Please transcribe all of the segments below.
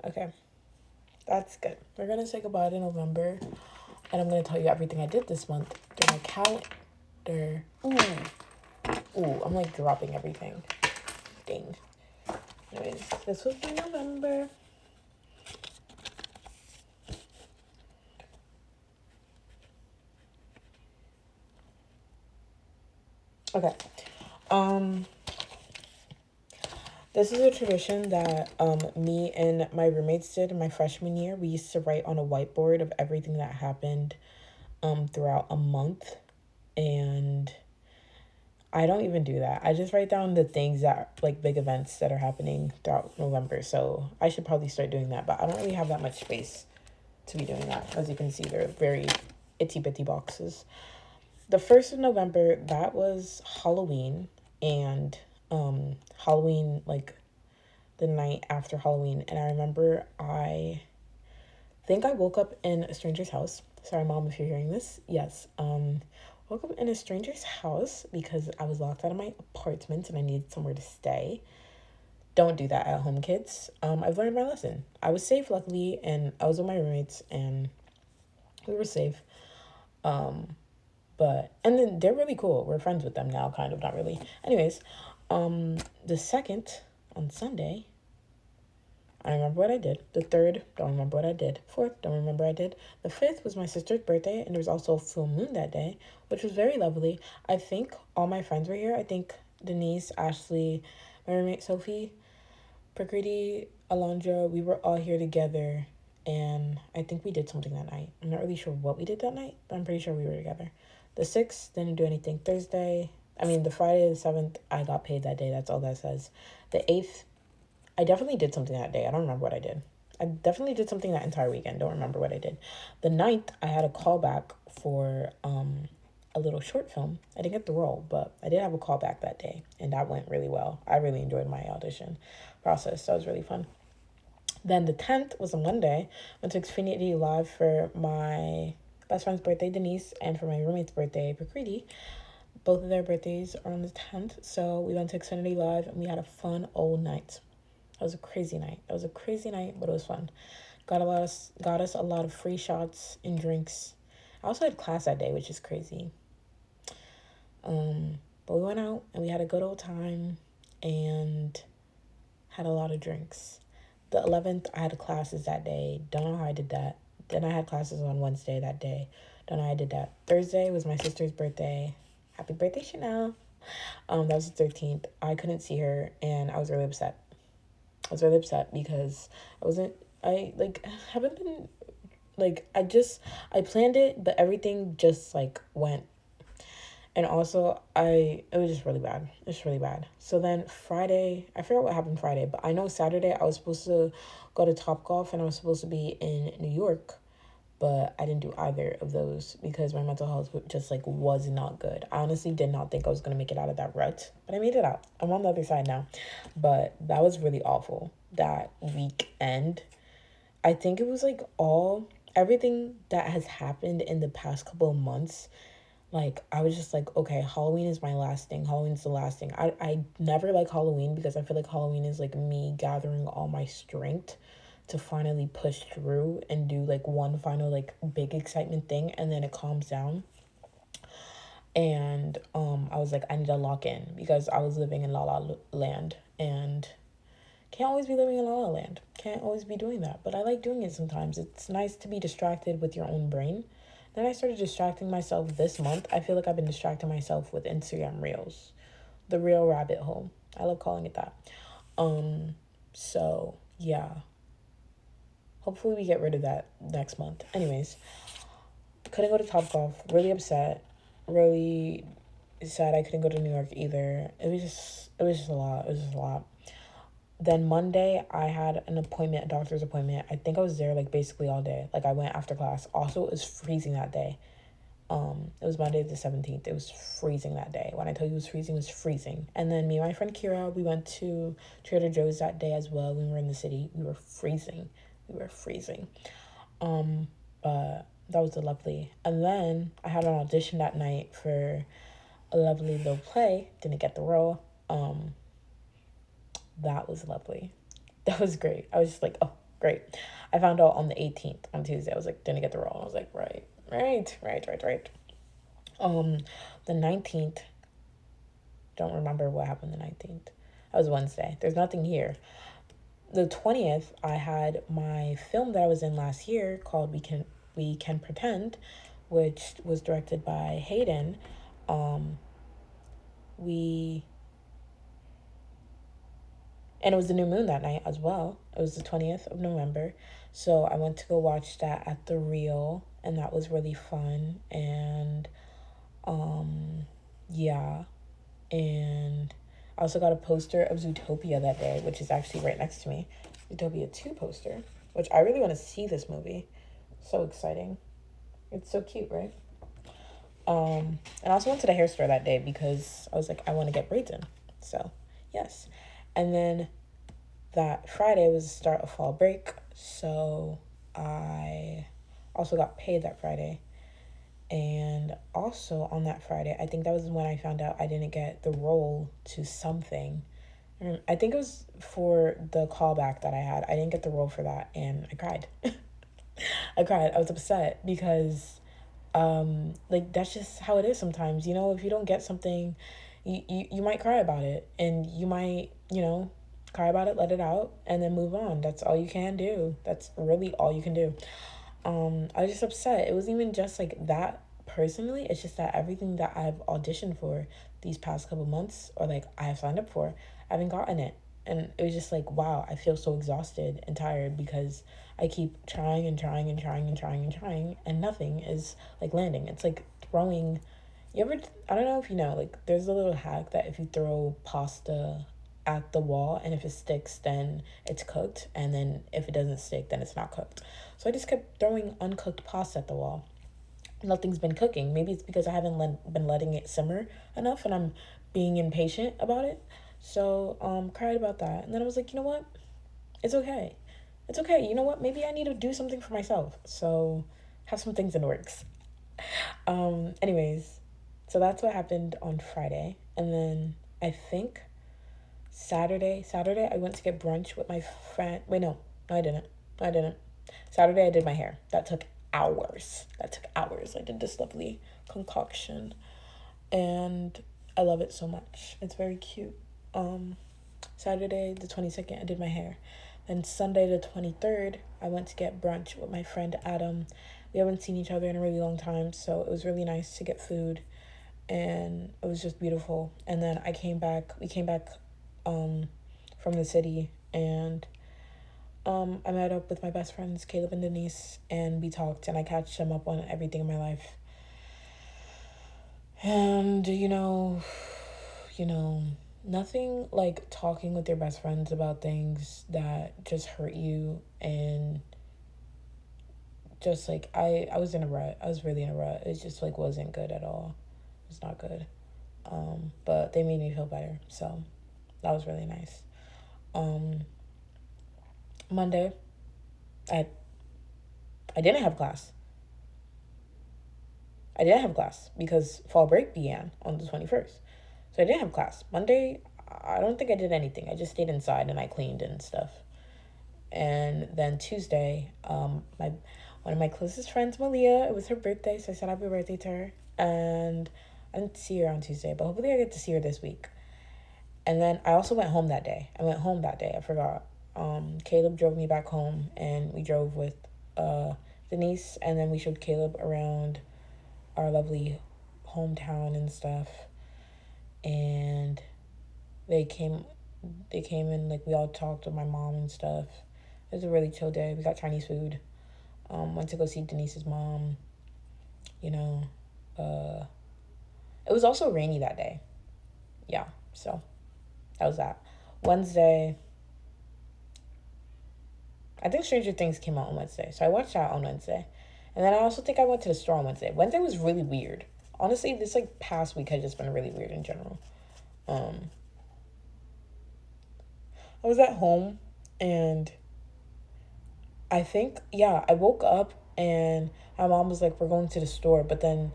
Okay, that's good. We're gonna say goodbye to November, and I'm gonna tell you everything I did this month through my calendar. Ooh, I'm like dropping everything. Dang. Anyways, this was my November. Okay. Um, this is a tradition that me and my roommates did in my freshman year. We used to write on a whiteboard of everything that happened throughout a month, and I don't even do that. I just write down the things that like big events that are happening throughout November. So I should probably start doing that, but I don't really have that much space to be doing that. As you can see, they're very itty bitty boxes. The 1st of November, that was Halloween, and Halloween, like the night after Halloween. And I remember I think I woke up in a stranger's house. Sorry, mom, if you're hearing this. Yes. Woke up in a stranger's house because I was locked out of my apartment and I needed somewhere to stay. Don't do that at home, kids. I've learned my lesson. I was safe, luckily, and I was with my roommates, and we were safe. But and then they're really cool. We're friends with them now, kind of, not really. Anyways, the second on Sunday, I remember what I did. The third, don't remember what I did. Fourth, don't remember what I did. The fifth was my sister's birthday, and there was also a full moon that day, which was very lovely. I think all my friends were here. I think Denise, Ashley, my roommate Sophie, Prakriti, Alondra, we were all here together, and I think we did something that night. I'm not really sure what we did that night, but I'm pretty sure we were together. The 6th, didn't do anything. The Friday the 7th, I got paid that day. That's all that says. The 8th, I definitely did something that day. I don't remember what I did. I definitely did something that entire weekend. Don't remember what I did. The 9th, I had a callback for a little short film. I didn't get the role, but I did have a callback that day, and that went really well. I really enjoyed my audition process. That was really fun. Then the 10th was a Monday. I went to Xfinity Live for my best friend's birthday, Denise, and for my roommate's birthday, Prakriti. Both of their birthdays are on the 10th, so we went to Xfinity Live and we had a fun old night. That was a crazy night. It was a crazy night, but it was fun. Got us a lot of free shots and drinks. I also had class that day, which is crazy. But we went out and we had a good old time and had a lot of drinks. The 11th, I had classes that day. Don't know how I did that. Then I had classes on Wednesday that day. Don't know how I did that. Thursday was my sister's birthday. Happy birthday, Chanel. That was the 13th. I couldn't see her and I was really upset. I was really upset because I haven't been, I planned it, but everything just, went. And also, it was just really bad. It's really bad. So then Friday, I forgot what happened Friday, but I know Saturday I was supposed to go to Topgolf and I was supposed to be in New York, but I didn't do either of those because my mental health just was not good. I honestly did not think I was going to make it out of that rut, but I made it out. I'm on the other side now. But that was really awful. That weekend, I think it was everything that has happened in the past couple of months. I was just okay, Halloween is my last thing. Halloween's the last thing. I never like Halloween because I feel like Halloween is me gathering all my strength to finally push through and do one final big excitement thing, and then it calms down. And I was I need to lock in because I was living in La La Land and can't always be living in La La Land. Can't always be doing that, but I like doing it sometimes. It's nice to be distracted with your own brain. Then I started distracting myself this month. I feel like I've been distracting myself with Instagram Reels. The real rabbit hole. I love calling it that. So yeah. Hopefully we get rid of that next month. Anyways, couldn't go to Topgolf. Really upset. Really sad I couldn't go to New York either. It was just a lot. It was just a lot. Then Monday, I had an appointment, a doctor's appointment. I think I was there basically all day. I went after class. Also, it was freezing that day. It was Monday the 17th. It was freezing that day. When I tell you it was freezing. And then me and my friend Kira, we went to Trader Joe's that day as well. When we were in the city. We were freezing. But that was lovely. And then I had an audition that night for a lovely little play. Didn't get the role. That was lovely. That was great. I was just Great. I found out on the 18th, on Tuesday. I was like, didn't get the role. I was like, right. Um, the 19th, don't remember what happened the 19th. That was Wednesday. There's nothing here. The 20th, I had my film that I was in last year called We Can Pretend, which was directed by Hayden. We And it was the new moon that night as well. It was the 20th of November. So I went to go watch that at the Real, and that was really fun. And yeah. And I also got a poster of Zootopia that day, which is actually right next to me. Zootopia 2 poster, which I really want to see this movie. So exciting. It's so cute, right? And I also went to the hair store that day because I was like, I want to get braids in. So, yes. And then that Friday was the start of fall break. So I also got paid that Friday. And also on that Friday, I think that was when I found out I didn't get the role to something. I think it was for the callback that I had. I didn't get the role for that, and I cried. I cried. I was upset because like that's just how it is sometimes. If you don't get something, you might cry about it, and you might, cry about it, let it out, and then move on. That's all you can do. That's really all you can do. I was just upset. It wasn't even just like that personally. It's just that everything that I've auditioned for these past couple months, or like I have signed up for, I haven't gotten it. And it was just like, wow, I feel so exhausted and tired because I keep trying and trying and trying and trying and trying, and nothing is like landing. It's like throwing. I don't know if you know, like there's a little hack that if you throw pasta at the wall, and if it sticks, then it's cooked, and then if it doesn't stick, then it's not cooked. So I just kept throwing uncooked pasta at the wall. Nothing's been cooking. Maybe it's because I haven't been letting it simmer enough, and I'm being impatient about it. So cried about that, and then I was like, you know what? It's okay. It's okay. You know what? Maybe I need to do something for myself. So have some things in the works. Anyways, so that's what happened on Friday, and then I think Saturday, I went to get brunch with my friend. Wait, no, I didn't. Saturday, I did my hair. That took hours. I did this lovely concoction, and I love it so much. It's very cute. Saturday, the 22nd, I did my hair. Then Sunday, the 23rd, I went to get brunch with my friend Adam. We haven't seen each other in a really long time, so it was really nice to get food, and it was just beautiful. And then we came back from the city, and I met up with my best friends Caleb and Denise, and we talked, and I catched them up on everything in my life. And nothing like talking with your best friends about things that just hurt you, and just like I was in a rut. I was really in a rut. It just like wasn't good at all. It was not good. But they made me feel better, so that was really nice. Monday, I didn't have class. I didn't have class because fall break began on the 21st. So I didn't have class. Monday, I don't think I did anything. I just stayed inside and I cleaned and stuff. And then Tuesday, one of my closest friends, Malia, it was her birthday, so I said happy birthday to her. And I didn't see her on Tuesday, but hopefully I get to see her this week. And then I also went home that day. I forgot. Caleb drove me back home, and we drove with Denise, and then we showed Caleb around our lovely hometown and stuff. And they came and like we all talked with my mom and stuff. It was a really chill day. We got Chinese food. Went to go see Denise's mom. It was also rainy that day. Yeah, so that was that. Wednesday, I think Stranger Things came out on Wednesday, so I watched that on Wednesday. And then I also think I went to the store on Wednesday. Wednesday was really weird. Honestly, this like past week has just been really weird in general. I was at home, and I think, yeah, I woke up and my mom was like, we're going to the store. But then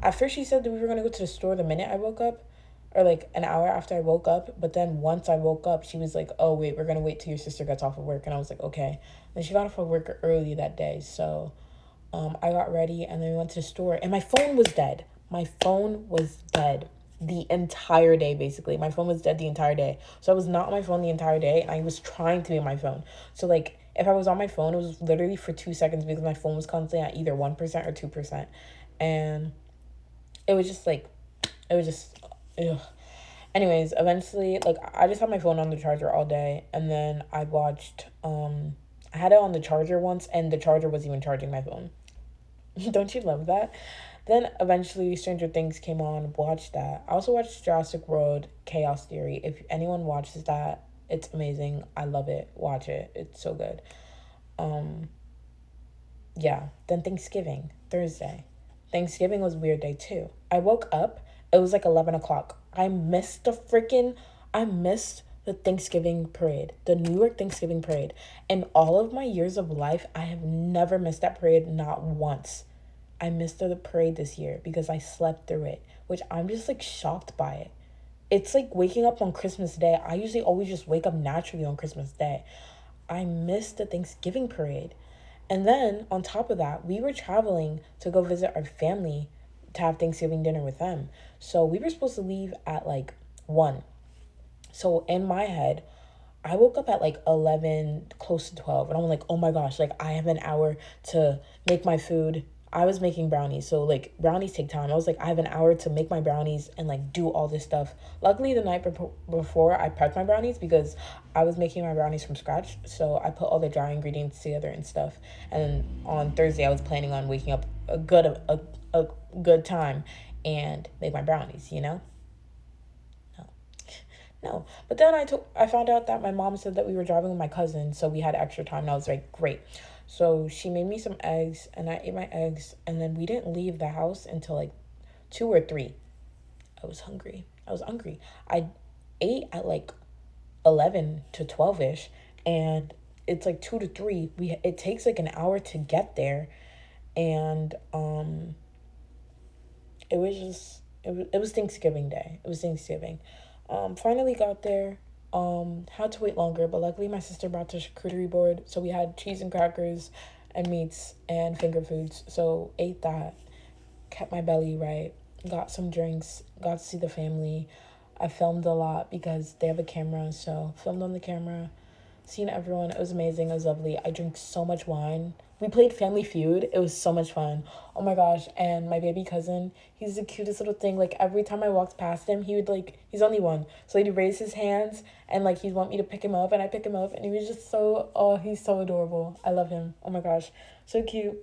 at first she said that we were going to go to the store the minute I woke up. or like an hour after I woke up. But then once I woke up, she was like, "Oh wait, we're gonna wait till your sister gets off of work." And I was like, "Okay." Then she got off of work early that day, so I got ready and then we went to the store and my phone was dead. My phone was dead the entire day, basically. My phone was dead the entire day. So I was not on my phone the entire day and I was trying to be on my phone. So like if I was on my phone, it was literally for 2 seconds because my phone was constantly at either 1% or 2%. And it was just like, it was just, ugh. Anyways, eventually, like I just had my phone on the charger all day and then I watched, I had it on the charger once and the charger was even charging my phone. Don't you love that? Then eventually Stranger Things came on, watched that. I also watched Jurassic World Chaos Theory. If anyone watches that, it's amazing. I love it. Watch it. It's so good. Um yeah, then Thanksgiving, Thursday. Thanksgiving was a weird day too. I woke up, it was like 11 o'clock. I missed the Thanksgiving parade, the New York Thanksgiving parade. In all of my years of life, I have never missed that parade, not once. I missed the parade this year because I slept through it, which I'm just like shocked by it. It's like waking up on Christmas Day. I usually always just wake up naturally on Christmas Day. I missed the Thanksgiving parade. And then on top of that, we were traveling to go visit our family to have Thanksgiving dinner with them. So we were supposed to leave at like 1. So in my head, I woke up at like 11, close to 12, and I'm like, oh my gosh, like I have an hour to make my food. I was making brownies, so like brownies take time. I was like, I have an hour to make my brownies and like do all this stuff. Luckily, the night before, I prepped my brownies because I was making my brownies from scratch. So I put all the dry ingredients together and stuff. And on Thursday, I was planning on waking up a good time and make my brownies, you know? No. But then I found out that my mom said that we were driving with my cousin, so we had extra time and I was like, great. So she made me some eggs and I ate my eggs and then we didn't leave the house until like 2 or 3. I was hungry. I ate at like 11 to 12ish and it's like 2 to 3. It takes like an hour to get there and it was Thanksgiving Day. It was Thanksgiving. Finally got there. Had to wait longer, but luckily my sister brought the charcuterie board, so we had cheese and crackers and meats and finger foods. So ate that, kept my belly right, got some drinks, got to see the family. I filmed a lot because they have a camera, so filmed on the camera, seen everyone. It was amazing. It was lovely. I drank so much wine. We played Family Feud. It was so much fun. Oh my gosh. And my baby cousin, he's the cutest little thing. Like every time I walked past him, he would like, he's only one. So he'd raise his hands and like he'd want me to pick him up and I pick him up and he was just so, oh, he's so adorable. I love him. Oh my gosh. So cute.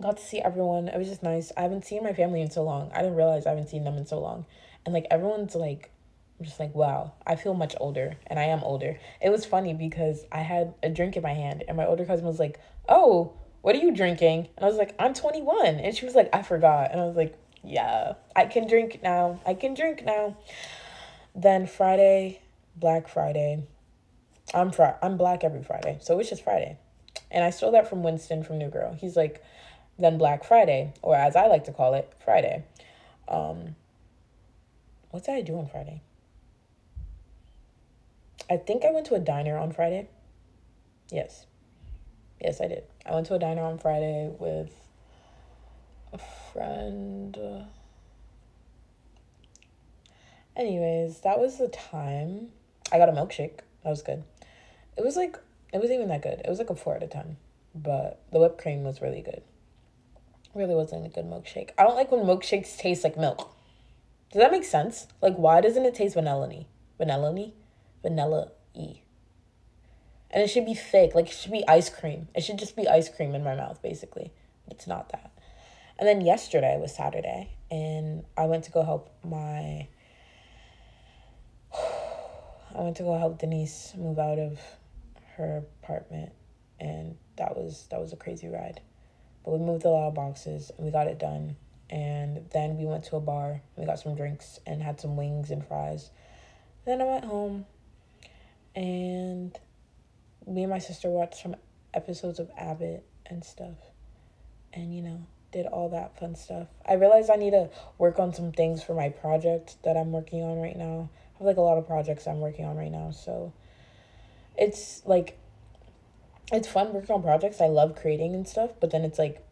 Got to see everyone. It was just nice. I haven't seen my family in so long. I didn't realize I haven't seen them in so long. And like everyone's like, I'm just like, wow, I feel much older and I am older. It was funny because I had a drink in my hand and my older cousin was like, oh, what are you drinking? And I was like, I'm 21. And she was like, I forgot. And I was like, yeah, I can drink now. I can drink now. Then Friday, Black Friday. I'm black every Friday. So it's just Friday. And I stole that from Winston from New Girl. He's like, then Black Friday, or as I like to call it, Friday. Um, what did I do on Friday? I think I went to a diner on Friday. Yes. Yes, I did. I went to a diner on Friday with a friend. Anyways, that was the time. I got a milkshake. That was good. It was like, it wasn't even that good. It was like a 4 out of 10. But the whipped cream was really good. Really wasn't a good milkshake. I don't like when milkshakes taste like milk. Does that make sense? Like, why doesn't it taste vanilla-y? Vanilla-y? Vanilla-y. And it should be thick. Like, it should be ice cream. It should just be ice cream in my mouth, basically. It's not that. And then yesterday was Saturday. And I went to go help Denise move out of her apartment. And that was a crazy ride. But we moved a lot of boxes and we got it done. And then we went to a bar. We got some drinks and had some wings and fries. Then I went home and me and my sister watched some episodes of Abbott and stuff. And, did all that fun stuff. I realized I need to work on some things for my project that I'm working on right now. I have like a lot of projects I'm working on right now, so it's like it's fun working on projects. I love creating and stuff, but then it's like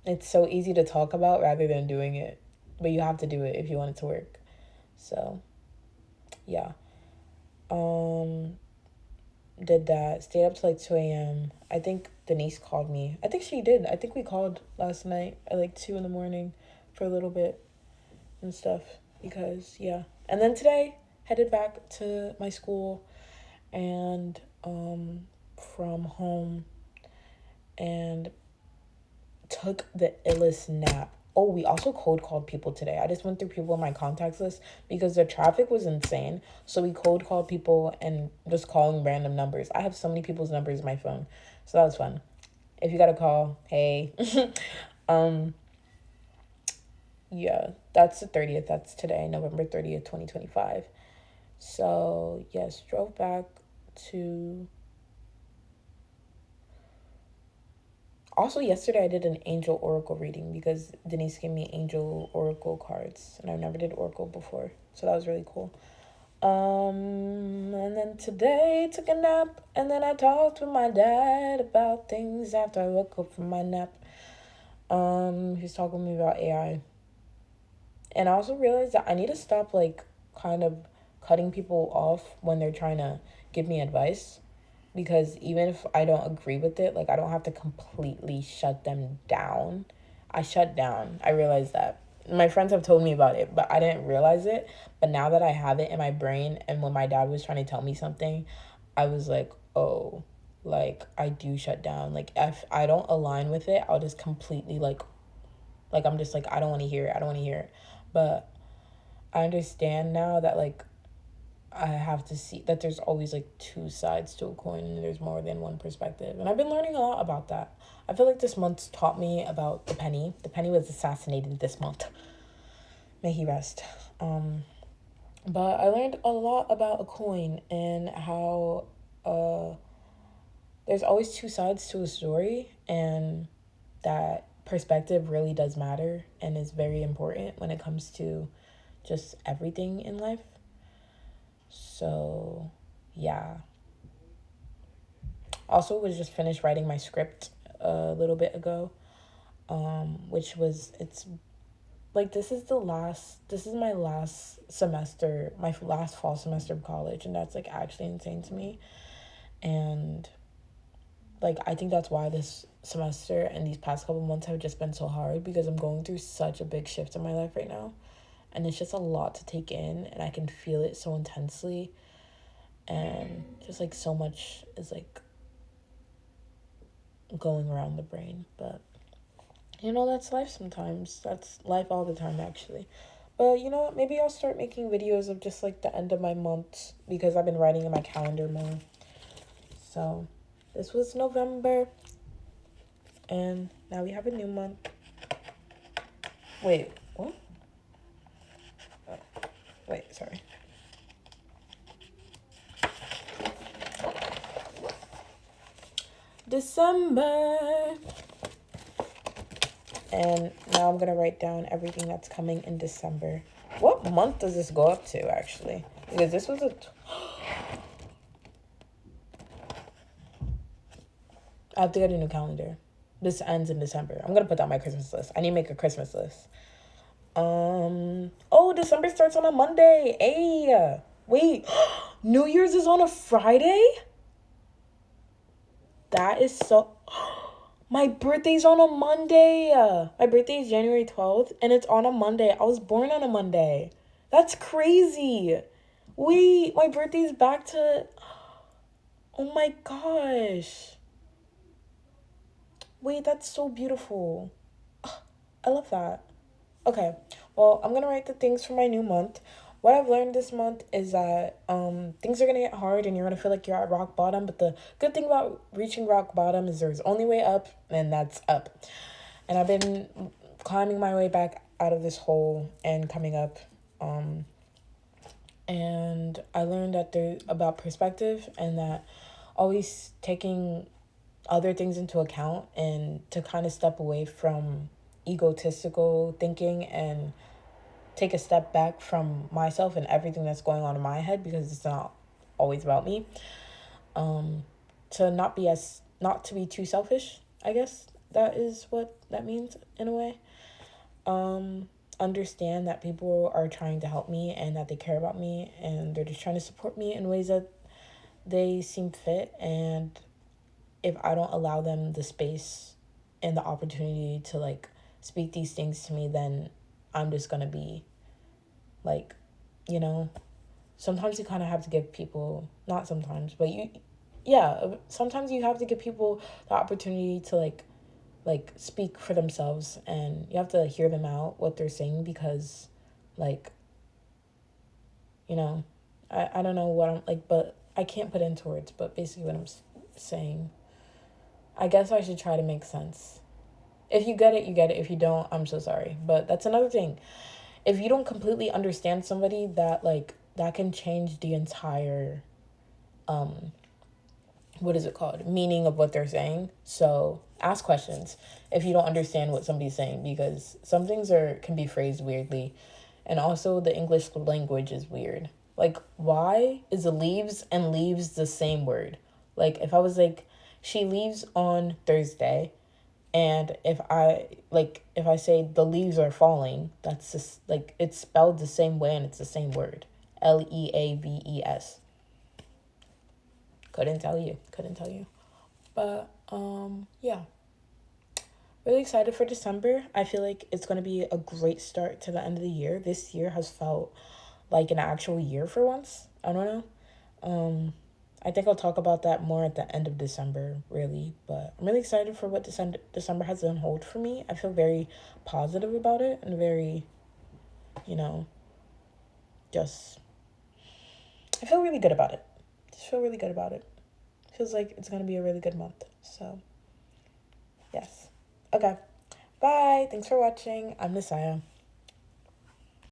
it's so easy to talk about rather than doing it. But you have to do it if you want it to work. So, yeah. Um did that. Stayed up till like 2 a.m. I think Denise called me. I think she did. I think we called last night at like 2 in the morning for a little bit and stuff because yeah. And then today headed back to my school and from home and took the illest nap. Oh, we also cold called people today. I just went through people in my contacts list because the traffic was insane. So we cold called people and just calling random numbers. I have so many people's numbers in my phone. So that was fun. If you got a call, hey. Yeah, that's the 30th. That's today, November 30th, 2025. So, yes, drove back to... Also, yesterday I did an angel oracle reading because Denise gave me angel oracle cards, and I never did oracle before, so that was really cool. And then today took a nap, and then I talked with my dad about things after I woke up from my nap. He's talking to me about AI, and I also realized that I need to stop like kind of cutting people off when they're trying to give me advice. Because even if I don't agree with it, like I don't have to completely shut them down. I shut down. I realized that. My friends have told me about it, but I didn't realize it. But now that I have it in my brain, and when my dad was trying to tell me something, I was like, oh, like I do shut down. Like if I don't align with it, I'll just completely like I'm just like, I don't want to hear it. I don't want to hear it. But I understand now that like I have to see that there's always like two sides to a coin and there's more than one perspective. And I've been learning a lot about that. I feel like this month's taught me about the penny. The penny was assassinated this month. May he rest. But I learned a lot about a coin and how there's always two sides to a story, and that perspective really does matter and is very important when it comes to just everything in life. So, yeah. Also, was just finished writing my script a little bit ago, which was, it's like, this is my last semester, my last fall semester of college, and that's, like, actually insane to me. And, like, I think that's why this semester and these past couple months have just been so hard, because I'm going through such a big shift in my life right now. And it's just a lot to take in, and I can feel it so intensely. And just, like, so much is, like, going around the brain. But, you know, that's life sometimes. That's life all the time, actually. But, you know what? Maybe I'll start making videos of just, like, the end of my months, because I've been writing in my calendar more. So, this was November. And now we have a new month. Wait, what? Wait, sorry. December. And now I'm going to write down everything that's coming in December. What month does this go up to, actually? Because this was I have to get a new calendar. This ends in December. I'm going to put that on my Christmas list. I need to make a Christmas list. Oh, December starts on a Monday. Hey, wait, New Year's is on a Friday? That is so... My birthday's on a Monday. My birthday is January 12th, and it's on a Monday. I was born on a Monday. That's crazy. Wait, my birthday's back to... Oh my gosh. Wait, that's so beautiful. I love that. Okay, well, I'm gonna write the things for my new month. What I've learned this month is that things are gonna get hard and you're gonna feel like you're at rock bottom. But the good thing about reaching rock bottom is there's only way up, and that's up. And I've been climbing my way back out of this hole and coming up. And I learned that there's about perspective, and that always taking other things into account, and to kind of step away from egotistical thinking and take a step back from myself and everything that's going on in my head, because it's not always about me. To not to be too selfish, I guess that is what that means in a way. Understand that people are trying to help me and that they care about me and they're just trying to support me in ways that they seem fit, and if I don't allow them the space and the opportunity to like speak these things to me, then I'm just gonna be like, you know, sometimes you kind of have to give people, not sometimes, but sometimes you have to give people the opportunity to like speak for themselves, and you have to hear them out what they're saying, because like, you know, I don't know what I'm like, but I can't put into words, but basically what I'm saying, I guess I should try to make sense. If you get it, you get it. If you don't, I'm so sorry. But that's another thing. If you don't completely understand somebody, that can change the entire what is it called? Meaning of what they're saying. So ask questions if you don't understand what somebody's saying, because some things can be phrased weirdly. And also the English language is weird. Like, why is the leaves and leaves the same word? Like, if I was like, she leaves on Thursday, and if I say the leaves are falling, that's just like, it's spelled the same way and it's the same word. Leaves. Couldn't tell you. But yeah. Really excited for December. I feel like it's going to be a great start to the end of the year. This year has felt like an actual year for once. I don't know. I think I'll talk about that more at the end of December, really. But I'm really excited for what December has on hold for me. I feel very positive about it and very, you know, just, I feel really good about it. Just feel really good about it. Feels like it's going to be a really good month. So, yes. Okay. Bye. Thanks for watching. I'm Messiah.